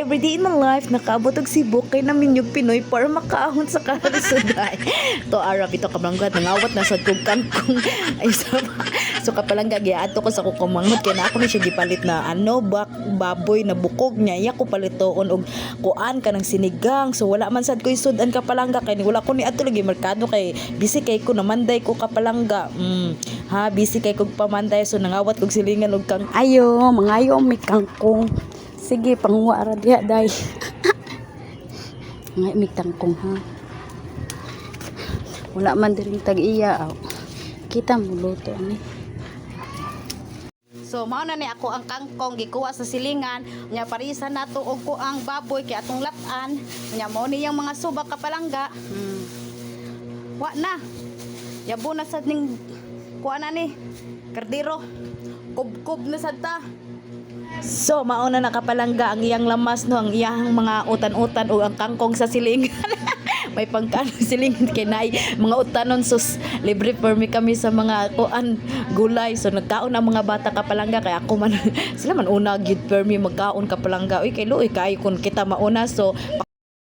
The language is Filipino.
everyday in my life, nakaabot og sibuk kay namin yung Pinoy para makaahon sa kalisuday. To Arab ito kabalanggat, nangawat na sa kong kangkong. Ay, so kapalangga, giato ko sa kukumangot, kaya na ako na siya gipalit na baboy na bukog niya. Iya ko palitoon og kuan ka ng sinigang. So wala man sad ko isudan kapalangga, kay wala ko ni ato lagi merkado kay busy kay ko namanday ko kapalangga. Busy kay kog pamanday, so nangawat kog silingan og kang Ayo, mangayo may kangkong. Sige, panguha ra diha day. Ngay may kangkong ha. Wala man diring tag-iya. Kita mo luto ani. So mao na ni ako ang kangkong gikuha sa silingan, nya parisa nato og ko ang baboy kay atong latan, nya mao ni yang mga subak kapalangga. Wa na. Yabo na sad ning kuha na ni kardiro. Kub na sad ta. So mauna na kapalangga ang iyang lamas no, ang iyang mga utan-utan o ang kangkong sa silingan. May pangkano silingan kay nay mga utanon, sus libre for me kami sa mga kuan gulay. So nagkaon ang mga bata kapalangga, kay ako man sila man una gid for me magkaon kapalangga. Uy kay luoy kay kun kita mauna, so